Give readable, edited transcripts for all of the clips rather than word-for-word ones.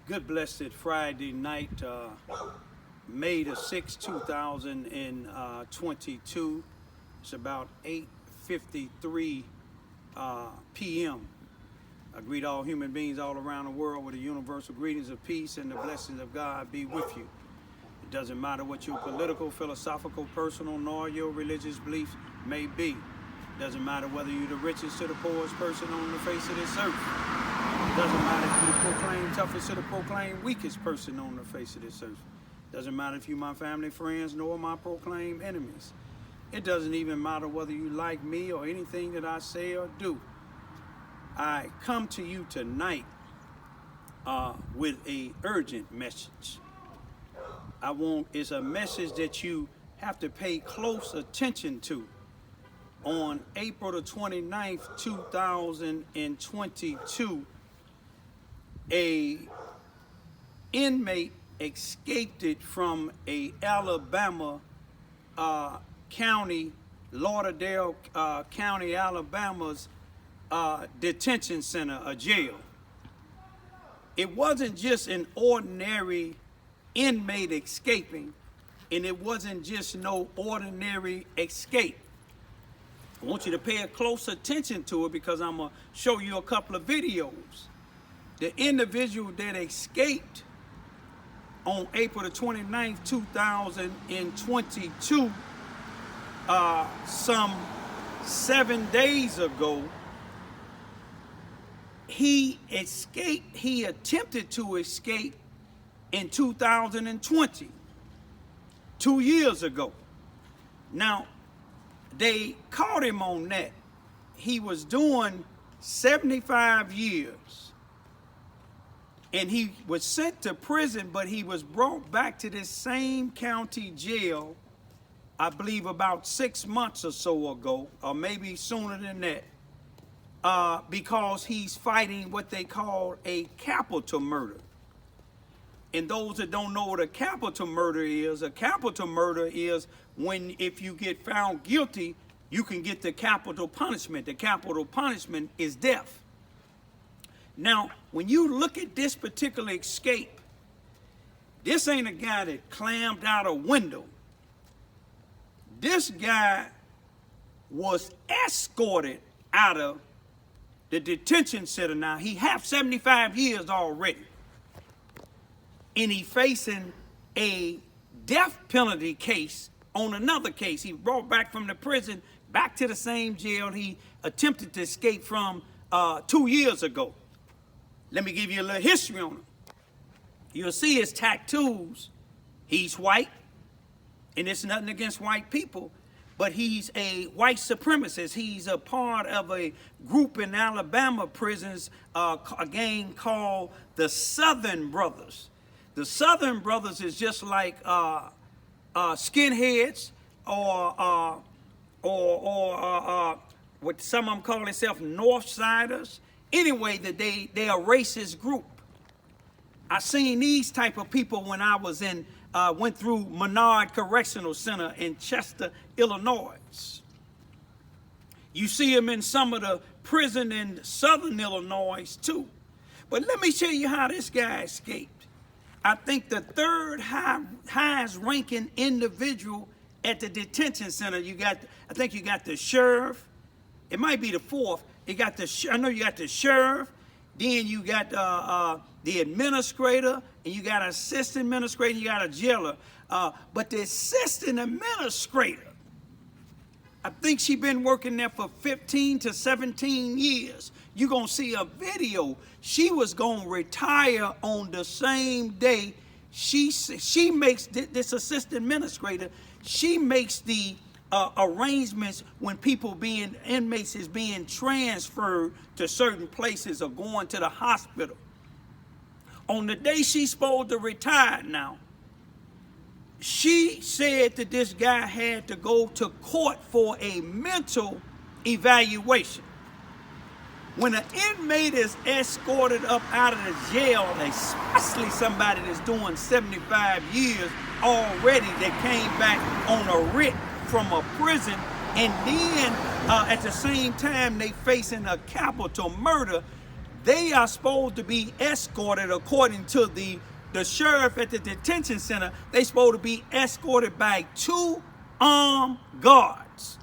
Good blessed Friday night, May the 6th, 2022. It's about 8:53 p.m. I greet all human beings all around the world with the universal greetings of peace and the blessings of God be with you. It doesn't matter what your political, philosophical, personal, nor your religious beliefs may be. It doesn't matter whether you're the richest or the poorest person on the face of this earth. It doesn't matter if you proclaim toughest or the proclaim weakest person on the face of this earth. It doesn't matter if you my family, friends, nor my proclaimed enemies. It doesn't even matter whether you like me or anything that I say or do. I come to you tonight with a urgent message. It's a message that you have to pay close attention to. On April the 29th, 2022, a inmate escaped it from a Alabama county, Lauderdale County, Alabama's detention center, a jail. It wasn't just an ordinary inmate escaping, and it wasn't just no ordinary escape. I want you to pay a close attention to it because I'm going to show you a couple of videos. The individual that escaped on April the 29th, 2022, some 7 days ago, he attempted to escape in 2020, 2 years ago. Now, they caught him on that. He was doing 75 years. And he was sent to prison, but he was brought back to this same county jail, I believe about 6 months or so ago, or maybe sooner than that, because he's fighting what they call a capital murder. And those that don't know what a capital murder is when if you get found guilty, you can get the capital punishment. The capital punishment is death. Now, when you look at this particular escape, this ain't a guy that climbed out a window. This guy was escorted out of the detention center. Now, he have 75 years already. And he facing a death penalty case on another case. He brought back from the prison back to the same jail he attempted to escape from 2 years ago. Let me give you a little history on him. You'll see his tattoos. He's white, and it's nothing against white people, but he's a white supremacist. He's a part of a group in Alabama prisons, a gang called the Southern Brothers. The Southern Brothers is just like skinheads or what some of them call themselves Northsiders. Anyway, that they are a racist group. I seen these type of people when I was went through Menard Correctional Center in Chester, Illinois. You see them in some of the prison in Southern Illinois too. But let me show you how this guy escaped. I think the third highest ranking individual at the detention center, I think you got the sheriff. It might be the fourth. I know you got the sheriff, then you got the administrator, and you got an assistant administrator, and you got a jailer. But the assistant administrator, I think she been working there for 15 to 17 years. You're going to see a video. She was going to retire on the same day. She makes, this assistant administrator, she makes the arrangements when inmates is being transferred to certain places or going to the hospital. On the day she's supposed to retire now, she said that this guy had to go to court for a mental evaluation. When an inmate is escorted up out of the jail, especially somebody that's doing 75 years already that came back on a writ from a prison, and then at the same time they facing a capital murder, they are supposed to be escorted, according to the sheriff at the detention center. They supposed to be escorted by 2 armed guards.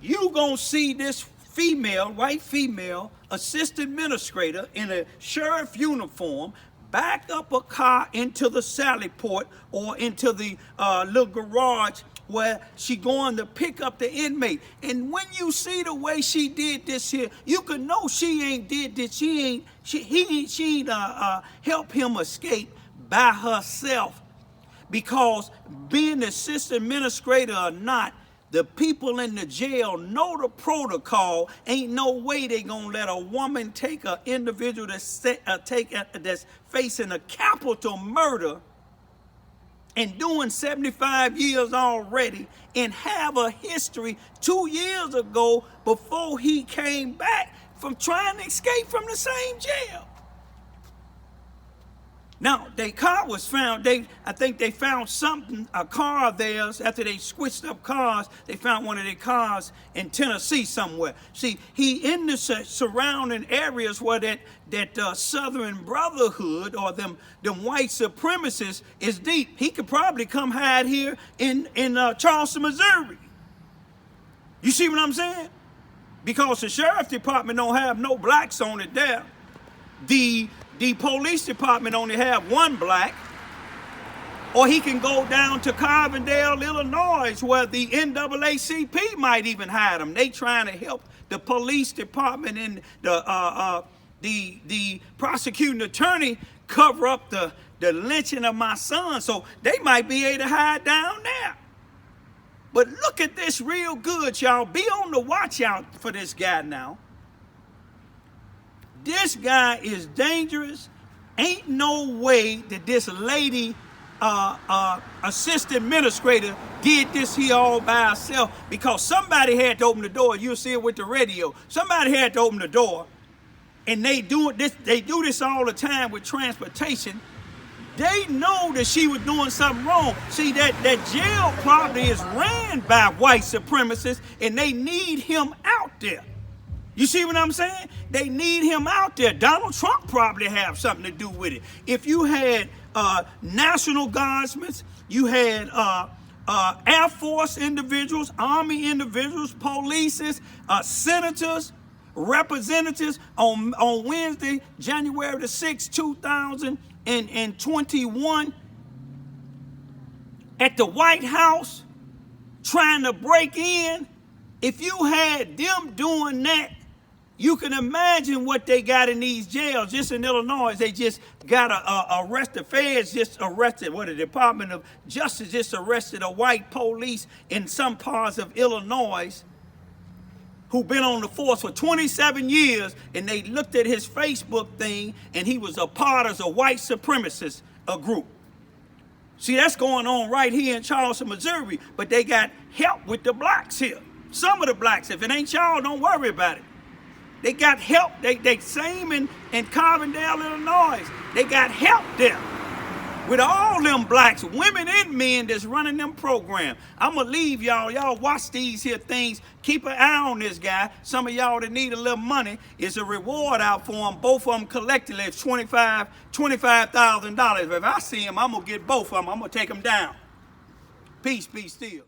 You gonna see this female, white female, assistant administrator in a sheriff uniform back up a car into the sally port or into the little garage where she going to pick up the inmate. And when you see the way she did this here, you can know she ain't did this. She ain't help him escape by herself, because being the assistant administrator or not, the people in the jail know the protocol. Ain't no way they gonna let a woman take an individual that's facing a capital murder and doing 75 years already and have a history 2 years ago before he came back from trying to escape from the same jail. Now, their car was found. I think they found something, a car of theirs, after they switched up cars. They found one of their cars in Tennessee somewhere. See, he in the surrounding areas where that Southern Brotherhood or them white supremacists is deep. He could probably come hide here in Charleston, Missouri. You see what I'm saying? Because the sheriff's department don't have no blacks on it there. The police department only have 1 black. Or he can go down to Carbondale, Illinois, where the NAACP might even hide him. They trying to help the police department and the prosecuting attorney cover up the lynching of my son. So they might be able to hide down there. But look at this real good, y'all. Be on the watch out for this guy now. This guy is dangerous. Ain't no way that this lady, assistant administrator, did this here all by herself, because somebody had to open the door. You'll see it with the radio. Somebody had to open the door, and they do this all the time with transportation. They know that she was doing something wrong. See, that jail probably is ran by white supremacists, and they need him out there. You see what I'm saying? They need him out there. Donald Trump probably have something to do with it. If you had National Guardsmen, you had Air Force individuals, Army individuals, police, senators, representatives on Wednesday, January the 6th, 2021, at the White House trying to break in. If you had them doing that, you can imagine what they got in these jails. Just in Illinois, they just got arrested. Feds just arrested, the Department of Justice just arrested a white police in some parts of Illinois who been on the force for 27 years, and they looked at his Facebook thing, and he was a part of a white supremacist group. See, that's going on right here in Charleston, Missouri, but they got help with the blacks here. Some of the blacks. If it ain't y'all, don't worry about it. They got help. They same in Carbondale, Illinois. They got help there with all them blacks, women and men that's running them programs. I'm going to leave y'all. Y'all watch these here things. Keep an eye on this guy. Some of y'all that need a little money, it's a reward out for them. Both of them collectively, it's $25,000. If I see him, I'm going to get both of them. I'm going to take them down. Peace, be still.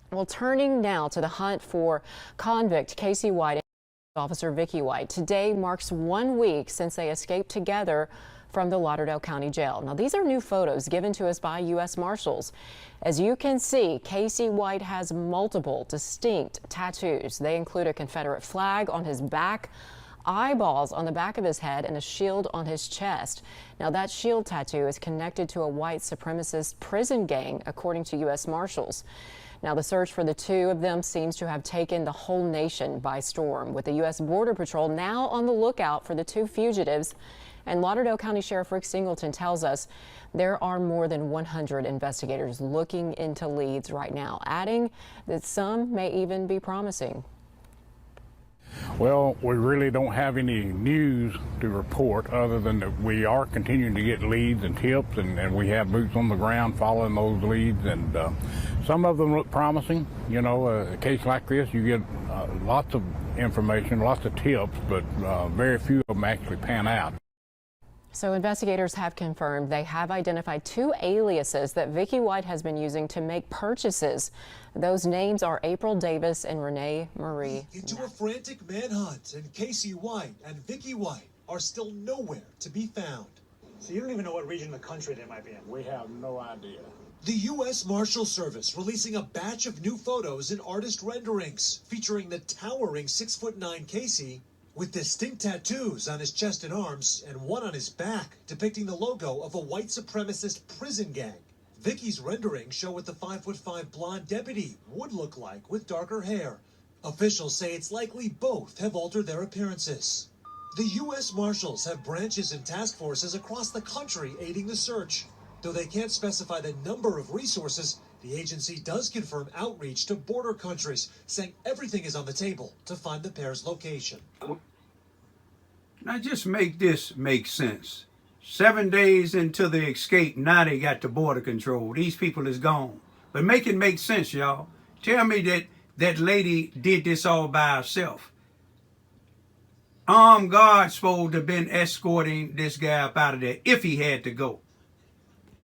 Well, turning now to the hunt for convict Casey White and Officer Vicky White. Today marks 1 week since they escaped together from the Lauderdale County Jail. Now, these are new photos given to us by U.S. Marshals. As you can see, Casey White has multiple distinct tattoos. They include a Confederate flag on his back, eyeballs on the back of his head, and a shield on his chest. Now, that shield tattoo is connected to a white supremacist prison gang, according to U.S. Marshals. Now, the search for the two of them seems to have taken the whole nation by storm, with the U.S. Border Patrol now on the lookout for the two fugitives. And Lauderdale County Sheriff Rick Singleton tells us there are more than 100 investigators looking into leads right now, adding that some may even be promising. Well, we really don't have any news to report other than that we are continuing to get leads and tips, and we have boots on the ground following those leads, and some of them look promising. You know, a case like this, you get lots of information, lots of tips, but very few of them actually pan out. So investigators have confirmed they have identified two aliases that Vicky White has been using to make purchases. Those names are April Davis and Renee Marie. Into a frantic manhunt, and Casey White and Vicky White are still nowhere to be found. So you don't even know what region of the country they might be in? We have no idea. The U.S. Marshal Service releasing a batch of new photos and artist renderings featuring the towering 6'9" Casey with distinct tattoos on his chest and arms and one on his back depicting the logo of a white supremacist prison gang. Vicky's renderings show what the 5'5" blonde deputy would look like with darker hair. Officials say it's likely both have altered their appearances. The U.S. Marshals have branches and task forces across the country aiding the search. Though they can't specify the number of resources, the agency does confirm outreach to border countries, saying everything is on the table to find the pair's location. Now just make this make sense. 7 days into the escape, now they got the border control. These people is gone. But make it make sense, y'all. Tell me that that lady did this all by herself. Armed guards supposed to have been escorting this guy up out of there if he had to go.